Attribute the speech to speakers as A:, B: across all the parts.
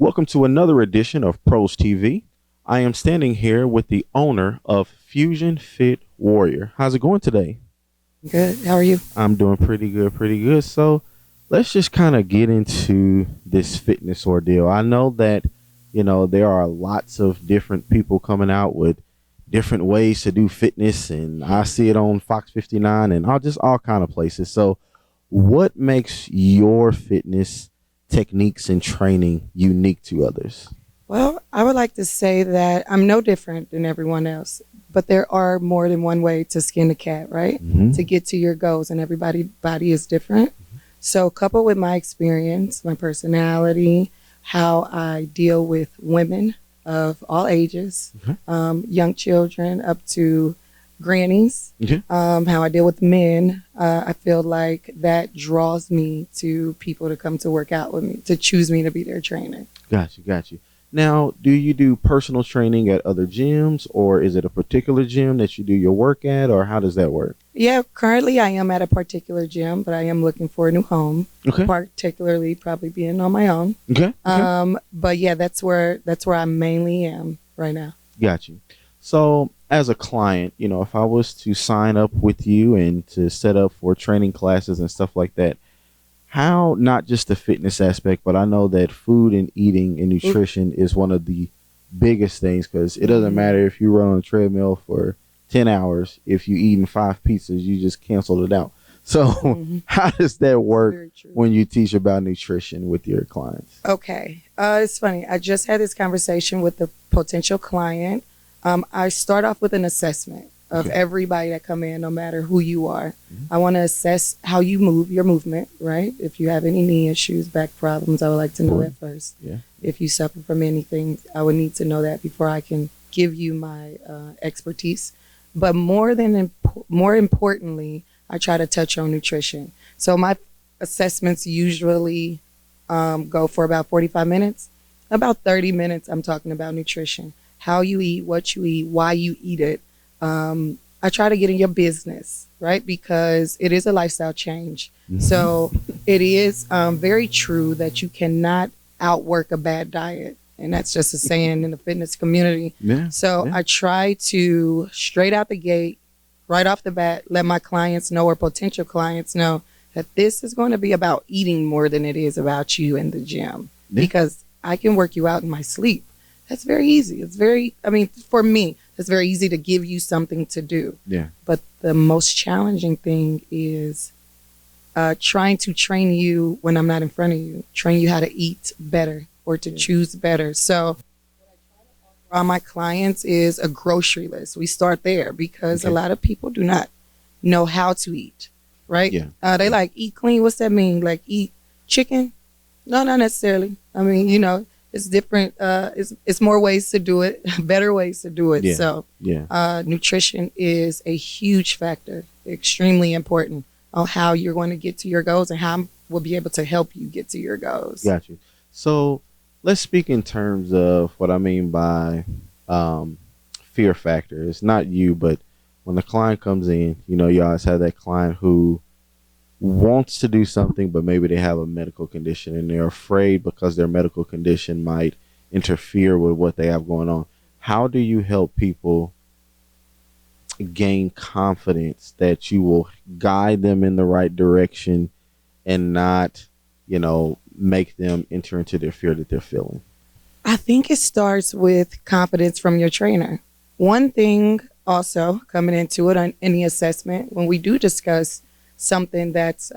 A: Welcome to another edition of Pros TV. I am standing here with the owner of Fusion Fit Warrior. How's it going today?
B: Good. How are you?
A: I'm doing pretty good, pretty good. So let's just kind of get into this fitness ordeal. I know that, there are lots of different people coming out with different ways to do fitness, and I see it on Fox 59 and all kind of places. So what makes your fitness techniques and training unique to others?
B: Well, I would like to say that I'm no different than everyone else, but there are more than one way to skin a cat, right? To get to your goals, and everybody's body is different. So, coupled with my experience, my personality, how I deal with women of all ages, young children up to grannies, how I deal with men, I feel like that draws me to people to come to work out with me, to choose me to be their trainer.
A: Got you. Now, do you do personal training at other gyms, or is it a particular gym that you do your work at, or how does that work?
B: Yeah, currently I am at a particular gym, but I am looking for a new home.
A: Okay.
B: Particularly probably being on my own.
A: Okay.
B: But yeah, that's where I mainly am right now.
A: Got you. So, as a client, if I was to sign up with you and to set up for training classes and stuff like that, how, not just the fitness aspect, but I know that food and eating and nutrition is one of the biggest things, because it doesn't matter if you run on a treadmill for 10 hours. If you eating 5 pizzas, you just canceled it out. So how does that work when you teach about nutrition with your clients?
B: Okay. It's funny. I just had this conversation with a potential client. I start off with an assessment of everybody that come in, no matter who you are. I want to assess how you move, your movement, right? If you have any knee issues, back problems, I would like to know that first.
A: Yeah.
B: If you suffer from anything, I would need to know that before I can give you my expertise. But more importantly, I try to touch on nutrition. So my assessments usually go for about 45 minutes. About 30 minutes, I'm talking about nutrition. How you eat, what you eat, why you eat it. I try to get in your business, right? Because it is a lifestyle change. So it is very true that you cannot outwork a bad diet. And that's just a saying in the fitness community. I try to, straight out the gate, right off the bat, let my clients know, or potential clients know, that this is going to be about eating more than it is about you in the gym. Because I can work you out in my sleep. That's very easy. For me, it's very easy to give you something to do.
A: Yeah.
B: But the most challenging thing is trying to train you when I'm not in front of you, train you how to eat better or to choose better. So what I try to offer all my clients is a grocery list. We start there because a lot of people do not know how to eat, right?
A: Yeah.
B: They like, eat clean. What's that mean? Like, eat chicken? No, not necessarily. I mean, it's different. It's more ways to do it, better ways to do it.
A: Yeah.
B: So nutrition is a huge factor, extremely important on how you're going to get to your goals and how we'll be able to help you get to your goals.
A: Got you. So let's speak in terms of what I mean by fear factor. It's not you, but when the client comes in, you always have that client who wants to do something, but maybe they have a medical condition and they're afraid because their medical condition might interfere with what they have going on. How do you help people gain confidence that you will guide them in the right direction and not, make them enter into their fear that they're feeling?
B: I think it starts with confidence from your trainer. One thing also coming into it on any assessment, when we do discuss something that's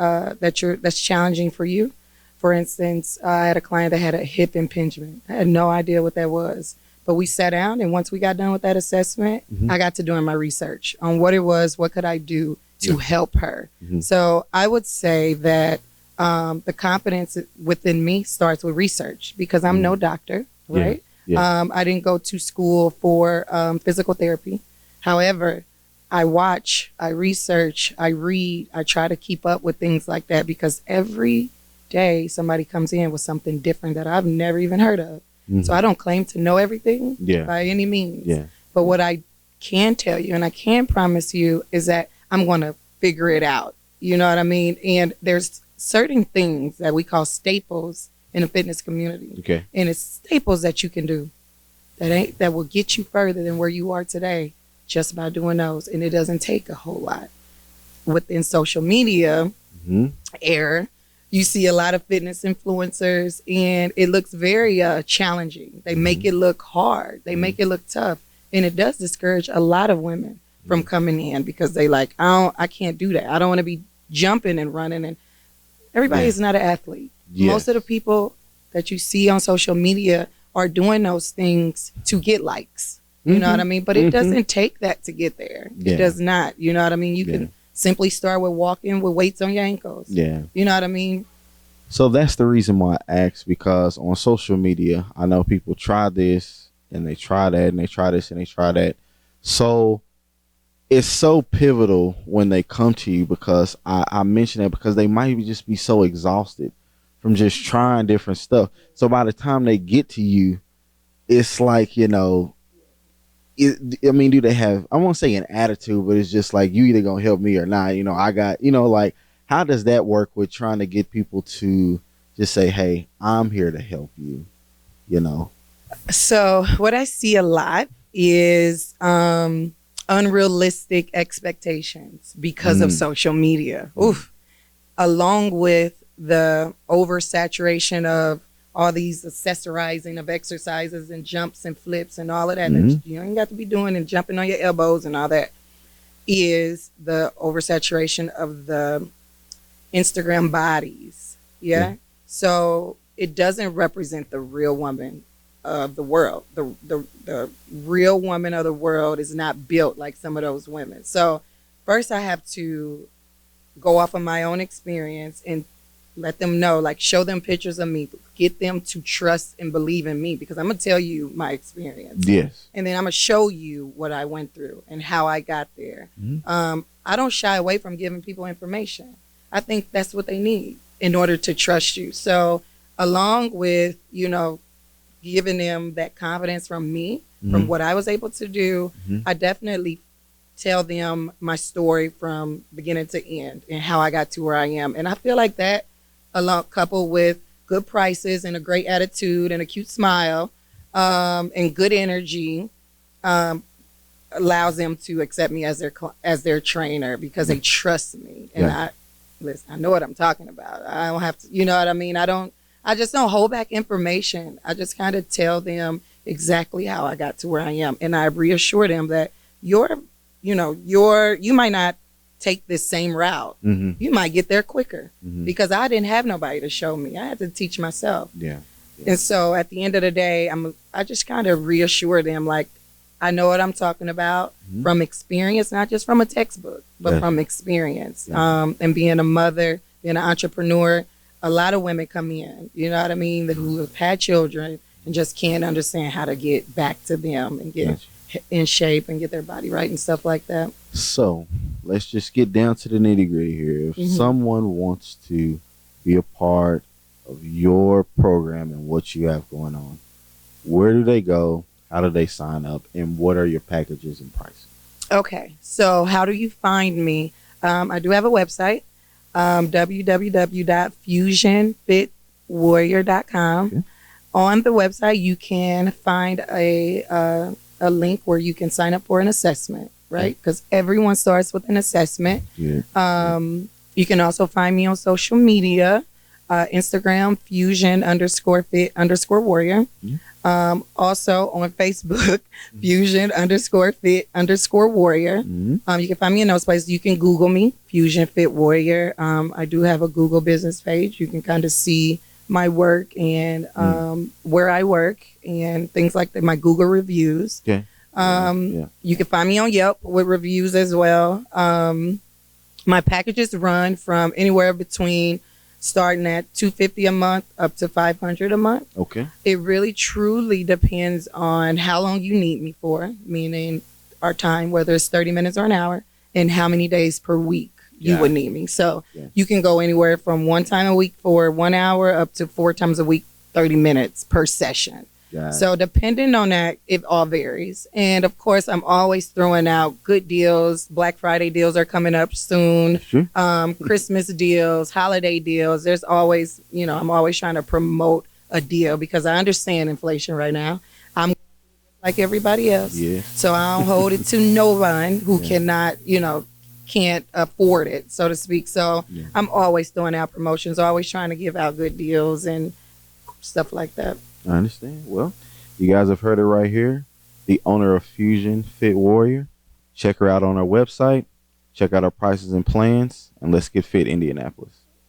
B: challenging for you. For instance, I had a client that had a hip impingement. I had no idea what that was. But we sat down, and once we got done with that assessment, I got to doing my research on what it was, what could I do to help her. So I would say that the confidence within me starts with research, because I'm no doctor, right? I didn't go to school for physical therapy. However, I watch, I research, I read, I try to keep up with things like that, because every day somebody comes in with something different that I've never even heard of. So I don't claim to know everything by any means. But what I can tell you and I can promise you is that I'm going to figure it out. You know what I mean? And there's certain things that we call staples in the fitness community.
A: Okay.
B: And it's staples that you can do that will get you further than where you are today just by doing those. And it doesn't take a whole lot. Within social media era, you see a lot of fitness influencers, and it looks very challenging. They make it look hard. They make it look tough. And it does discourage a lot of women from coming in because they like, I can't do that. I don't want to be jumping and running. And everybody is not an athlete.
A: Yes.
B: Most of the people that you see on social media are doing those things to get likes. You know what I mean? But it doesn't take that to get there.
A: Yeah.
B: It does not. You know what I mean? You can simply start with walking with weights on your ankles.
A: Yeah.
B: You know what I mean?
A: So that's the reason why I asked, because on social media, I know people try this and they try that and they try this and they try that. So it's so pivotal when they come to you, because I mention that because they might just be so exhausted from just trying different stuff. So by the time they get to you, it's like, you know, do they have, I won't say an attitude, but it's just like, you either gonna help me or not. You know, I got, you know, like, how does that work with trying to get people to just say, hey, I'm here to help you, you know?
B: So what I see a lot is unrealistic expectations because of social media. Oof. Along with the oversaturation of all these accessorizing of exercises and jumps and flips and all of that that you ain't got to be doing, and jumping on your elbows and all that, is the oversaturation of the Instagram bodies. Yeah. So it doesn't represent the real woman of the world. The real woman of the world is not built like some of those women. So first I have to go off of my own experience and let them know, like, show them pictures of me, get them to trust and believe in me, because I'm going to tell you my experience.
A: Yes.
B: And then I'm going to show you what I went through and how I got there. I don't shy away from giving people information. I think that's what they need in order to trust you. So along with, you know, giving them that confidence from me, from what I was able to do, I definitely tell them my story from beginning to end and how I got to where I am. And I feel like that, along coupled with good prices and a great attitude and a cute smile, and good energy, allows them to accept me as their trainer, because they trust me. And I know what I'm talking about. I don't have to, you know what I mean? I just don't hold back information. I just kind of tell them exactly how I got to where I am. And I reassure them that you might not take this same route. You might get there quicker because I didn't have nobody to show me. I had to teach myself.
A: Yeah.
B: And so at the end of the day, I just kind of reassure them, like, I know what I'm talking about from experience, not just from a textbook, but from experience. And being a mother, being an entrepreneur, a lot of women come in, you know what I mean, who have had children and just can't understand how to get back to them and get in shape and get their body right and stuff like that.
A: So let's just get down to the nitty gritty here. If someone wants to be a part of your program and what you have going on, where do they go? How do they sign up? And what are your packages and prices?
B: Okay, so how do you find me? I do have a website, www.fusionfitwarrior.com. Okay. On the website, you can find a link where you can sign up for an assessment, right? Because everyone starts with an assessment. You can also find me on social media, Instagram, fusion_fit_warrior. Also on Facebook, fusion_fit_warrior. You can find me in those places. You can Google me, Fusion Fit Warrior. I do have a Google business page. You can kind of see my work and where I work and things like that, my Google reviews. You can find me on Yelp with reviews as well. My packages run from anywhere between starting at $250 a month up to $500 a month. Okay. It really truly depends on how long you need me for, meaning our time, whether it's 30 minutes or an hour, and how many days per week you would need me. So you can go anywhere from one time a week for 1 hour up to 4 times a week, 30 minutes per session.
A: Got it.
B: So depending on that, it all varies. And of course, I'm always throwing out good deals. Black Friday deals are coming up soon.
A: Sure.
B: Christmas deals, holiday deals. There's always, I'm always trying to promote a deal because I understand inflation right now. I'm like everybody else.
A: Yeah.
B: So I don't hold it to no one who
A: Yeah.
B: cannot, can't afford it, so to speak. So
A: Yeah.
B: I'm always throwing out promotions, always trying to give out good deals and stuff like that.
A: I understand. Well, you guys have heard it right here. The owner of Fusion Fit Warrior. Check her out on our website. Check out our prices and plans. And let's get fit, Indianapolis.